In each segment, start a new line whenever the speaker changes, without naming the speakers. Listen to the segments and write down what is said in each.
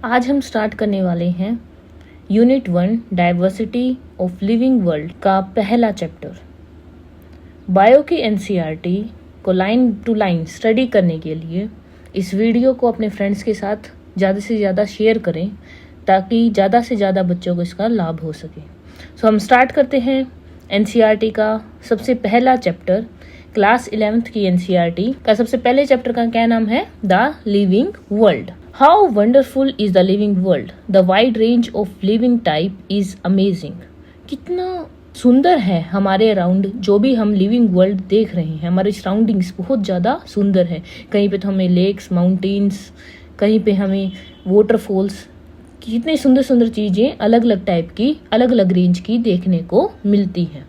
आज हम स्टार्ट करने वाले हैं unit 1 diversity of living world का पहला चैप्टर। बायो की एनसीईआरटी को लाइन टू लाइन स्टडी करने के लिए इस वीडियो को अपने फ्रेंड्स के साथ ज़्यादा से ज़्यादा शेयर करें ताकि ज़्यादा से ज़्यादा बच्चों को इसका लाभ हो सके। सो हम स्टार्ट करते हैं एनसीईआरटी का सबसे पहला चैप्टर। क्लास 11th की एनसीईआरटी का सबसे पहले चैप्टर का क्या नाम है? The living world. How wonderful is the living world, the wide range of living type is amazing. कितना सुंदर है हमारे अराउंड जो भी हम लिविंग वर्ल्ड देख रहे हैं। हमारे सराउंडिंग्स बहुत ज़्यादा सुंदर है। कहीं पे तो हमें लेक्स, माउंटेन्स, कहीं पे हमें वाटरफॉल्स, कितनी सुंदर सुंदर चीज़ें अलग अलग टाइप की, अलग अलग रेंज की देखने को मिलती हैं।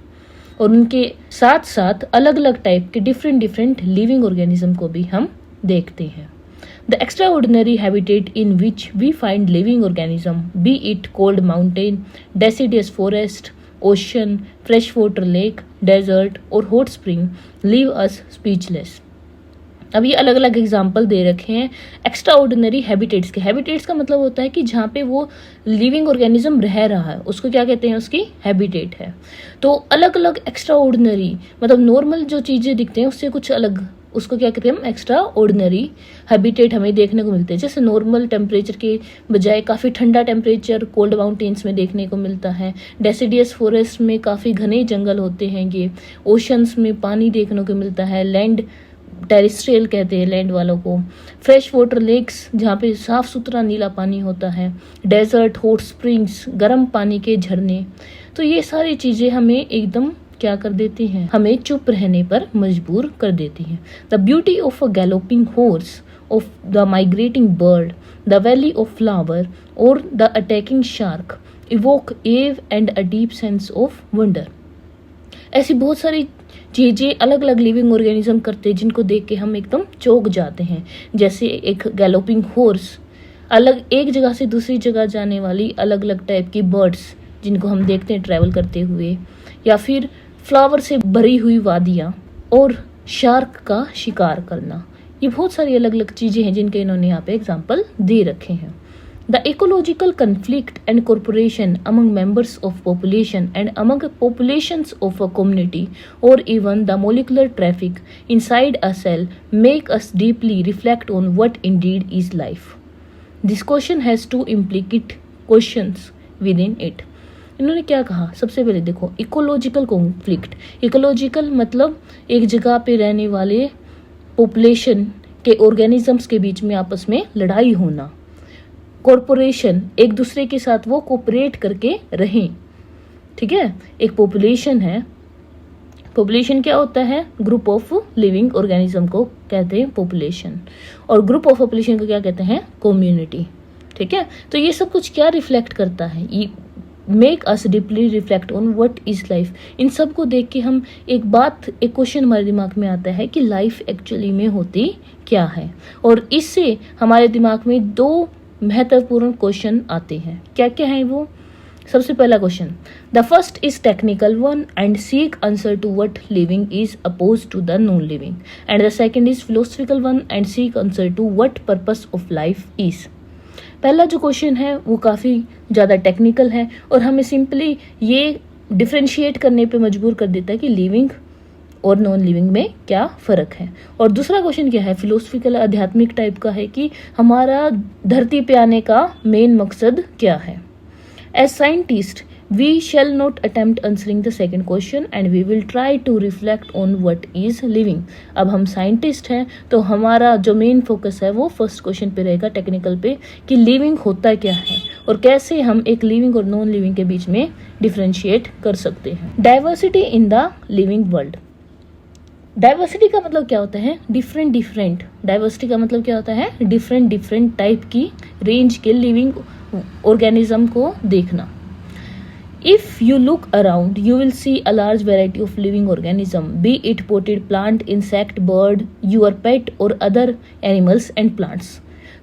और उनके साथ साथ अलग अलग टाइप के डिफरेंट लिविंग ऑर्गेनिज्म को भी हम देखते हैं। The extraordinary habitat in which we find living organism, be it cold mountain, deciduous forest, ocean, freshwater lake, desert or hot spring, leave us speechless. अब ये अलग अलग एग्जाम्पल दे रखे हैं एक्स्ट्रा ऑर्डिनरी हैबिटेट्स के। हैबिटेट्स का मतलब होता है कि जहाँ पे वो लिविंग ऑर्गेनिज्म रह रहा है उसको क्या कहते हैं? उसकी हैबिटेट है। तो अलग अलग एक्स्ट्रा ऑर्डिनरी मतलब नॉर्मल जो चीज़ें दिखते हैं उससे कुछ अलग, उसको क्या कहते हैं? हम एक्स्ट्रा ऑर्डिनरी हैबिटेट हमें देखने को मिलते हैं। जैसे नॉर्मल टेम्परेचर के बजाय काफ़ी ठंडा टेम्परेचर कोल्ड माउंटेन्स में देखने को मिलता है। डेसिडियस फॉरेस्ट में काफ़ी घने जंगल होते हैं। ये ओशंस में पानी देखने को मिलता है। लैंड टेरेस्ट्रियल कहते हैं लैंड वालों को। फ्रेश वाटर लेक्स जहाँ पे साफ सुथरा नीला पानी होता है। डेजर्ट, हॉट स्प्रिंग्स, गर्म पानी के झरने। तो ये सारी चीज़ें हमें एकदम क्या कर देती हैं? हमें चुप रहने पर मजबूर कर देती हैं। The beauty of a galloping horse, of the migrating bird, the valley of flower और द अटैकिंग शार्क इवोक एव and a deep sense of wonder. ऐसी बहुत सारी चीज़ें अलग अलग लिविंग ऑर्गेनिज्म करते हैं जिनको देख के हम एकदम चौंक जाते हैं। जैसे एक गैलोपिंग हॉर्स, अलग एक जगह से दूसरी जगह जाने वाली अलग अलग टाइप की बर्ड्स जिनको हम देखते हैं ट्रैवल करते हुए, या फिर फ्लावर से भरी हुई वादियाँ और शार्क का शिकार करना। ये बहुत सारी अलग अलग चीज़ें हैं जिनके इन्होंने यहाँ पे एग्जाम्पल दे रखे हैं। The ecological conflict and cooperation among members of population and among populations of a community or even the molecular traffic inside a cell make us deeply reflect on what indeed is life. This question has two implicate questions within it. इन्होंने क्या कहा? सबसे पहले देखो ecological conflict. Ecological मतलब एक जगह पे रहने वाले पॉपुलेशन के ऑर्गेनिजम्स के बीच में आपस में लड़ाई होना। कॉर्पोरेशन, एक दूसरे के साथ वो कोऑपरेट करके रहें। ठीक है, एक पॉपुलेशन है। पॉपुलेशन क्या होता है? ग्रुप ऑफ लिविंग ऑर्गेनिज्म को कहते हैं पॉपुलेशन, और ग्रुप ऑफ पॉपुलेशन को क्या कहते हैं? कम्युनिटी। ठीक है, तो ये सब कुछ क्या रिफ्लेक्ट करता है? ये make us deeply reflect on what is life. इन सब को देख के हम एक क्वेश्चन हमारे दिमाग में आता है कि लाइफ एक्चुअली में होती क्या है। और इससे हमारे दिमाग में दो महत्वपूर्ण क्वेश्चन आते हैं। क्या क्या है वो? सबसे पहला question, the first is technical one and seek answer to what living is oppose to the non living, and the second is philosophical one and seek answer to what purpose of life is. पहला जो question है वो काफ़ी ज़्यादा technical है और हमें simply ये डिफ्रेंशिएट करने पे मजबूर कर देता है कि लिविंग और नॉन लिविंग में क्या फ़र्क है। और दूसरा क्वेश्चन क्या है? फिलोसफिकल, आध्यात्मिक टाइप का है कि हमारा धरती पे आने का मेन मकसद क्या है। As scientist we shall not attempt answering the second question and we will try to reflect on what is living. अब हम साइंटिस्ट हैं तो हमारा जो मेन फोकस है वो फर्स्ट क्वेश्चन पे रहेगा, टेक्निकल पे, कि लिविंग होता क्या है और कैसे हम एक लिविंग और नॉन लिविंग के बीच में डिफ्रेंशिएट कर सकते हैं। Diversity in the living world. Diversity का मतलब क्या होता है? डिफरेंट। डाइवर्सिटी का मतलब क्या होता है? डिफरेंट टाइप की रेंज के लिविंग ऑर्गेनिज्म को देखना। If you look around, you will see a large variety of living organism, be it potted plant, insect, bird, your pet or other animals and plants.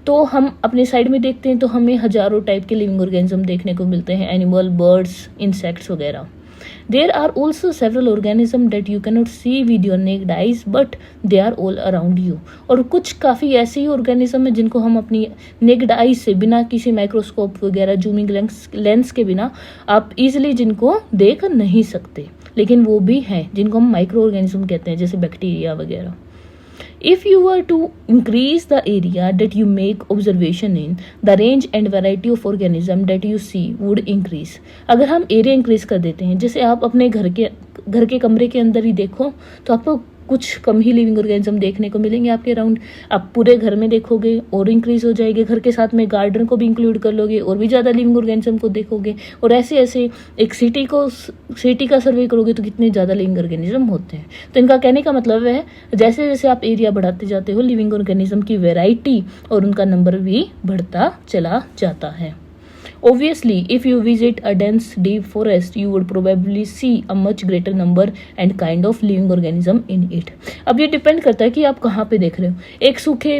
तो हम अपने side में देखते हैं तो हमें हजारों टाइप के लिविंग ऑर्गेनिज्म देखने को मिलते हैं, एनिमल, बर्ड्स, इंसेक्ट्स वगैरह। There are also several organism that you can not see with your naked eyes but they are all around you. और कुछ काफ़ी ऐसे ही ऑर्गेनिज्म है जिनको हम अपनी नेक्ड आइज से, बिना किसी माइक्रोस्कोप वगैरह जूमिंग लेंस के बिना आप इजिली जिनको देख नहीं सकते, लेकिन वो भी हैं जिनको हम माइक्रो ऑर्गेनिज्म कहते हैं, जैसे बैक्टीरिया वगैरह। If you were to increase the area that you make observation in, the range and variety of organism that you see would increase। अगर हम एरिया इंक्रीज कर देते हैं, जैसे आप अपने घर के कमरे के अंदर ही देखो तो आपको कुछ कम ही लिविंग ऑर्गेनिज्म देखने को मिलेंगे आपके अराउंड। आप पूरे घर में देखोगे और इंक्रीज हो जाएगी, घर के साथ में गार्डन को भी इंक्लूड कर लोगे और भी ज़्यादा लिविंग ऑर्गेनिज्म को देखोगे। और ऐसे ऐसे एक सिटी का सर्वे करोगे तो कितने ज़्यादा लिविंग ऑर्गेनिज्म होते हैं। तो इनका कहने का मतलब है जैसे जैसे आप एरिया बढ़ाते जाते हो, लिविंग ऑर्गेनिज्म की वेराइटी और उनका नंबर भी बढ़ता चला जाता है। Obviously, if you visit a dense deep forest, you would probably see a much greater number and kind of living organism in it। अब ये डिपेंड करता है कि आप कहाँ पे देख रहे हो। एक सूखे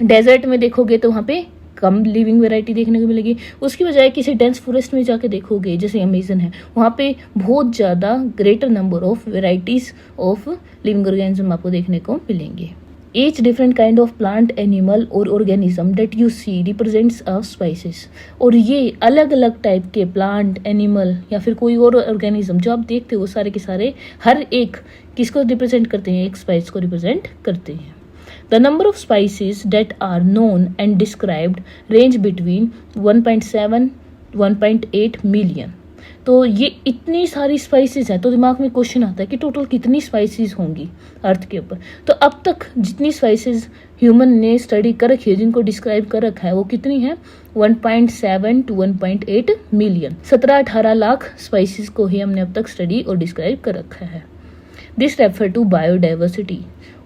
डेजर्ट में देखोगे तो वहाँ पे कम लिविंग वैरायटी देखने को मिलेगी, उसकी बजाय किसी डेंस फॉरेस्ट में जाके देखोगे जैसे अमेजन है, वहाँ पे बहुत ज़्यादा greater number of varieties of living organism आपको देखने को मिलेंगे। Each different kind of plant, animal और organism that you see represents a species। और ये अलग अलग टाइप के प्लांट, एनिमल या फिर कोई और ऑर्गेनिज्म जो आप देखते हो, वो सारे के सारे हर एक किसको रिप्रेजेंट करते हैं? एक स्पाइस को रिप्रेजेंट करते हैं। The number of species that are known and described range between 1.7-1.8 million। तो ये इतनी सारी स्पाइसेस हैं, तो दिमाग में क्वेश्चन आता है कि टोटल कितनी स्पाइसेस होंगी अर्थ के ऊपर। तो अब तक जितनी स्पाइसेस ह्यूमन ने स्टडी कर रखी है, जिनको डिस्क्राइब कर रखा है, वो कितनी है? 1.7 to 1.8 मिलियन। 17-18 लाख स्पाइसेस को ही हमने अब तक स्टडी और डिस्क्राइब कर रखा है। This refer to biodiversity.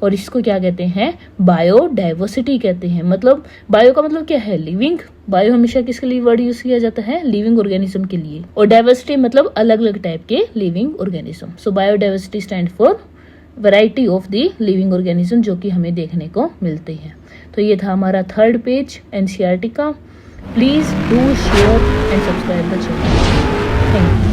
और इसको क्या कहते हैं? बायोडाइवर्सिटी कहते हैं। मतलब बायो का मतलब क्या है? लिविंग। बायो हमेशा किसके लिए वर्ड यूज किया जाता है? लिविंग ऑर्गेनिज्म के लिए। और डाइवर्सिटी मतलब अलग अलग टाइप के living organism. So biodiversity stand for variety of the living organism जो कि हमें देखने को मिलते हैं। तो ये था हमारा 3rd पेज एनसीईआरटी का। Please do share and subscribe the channel. Thank you.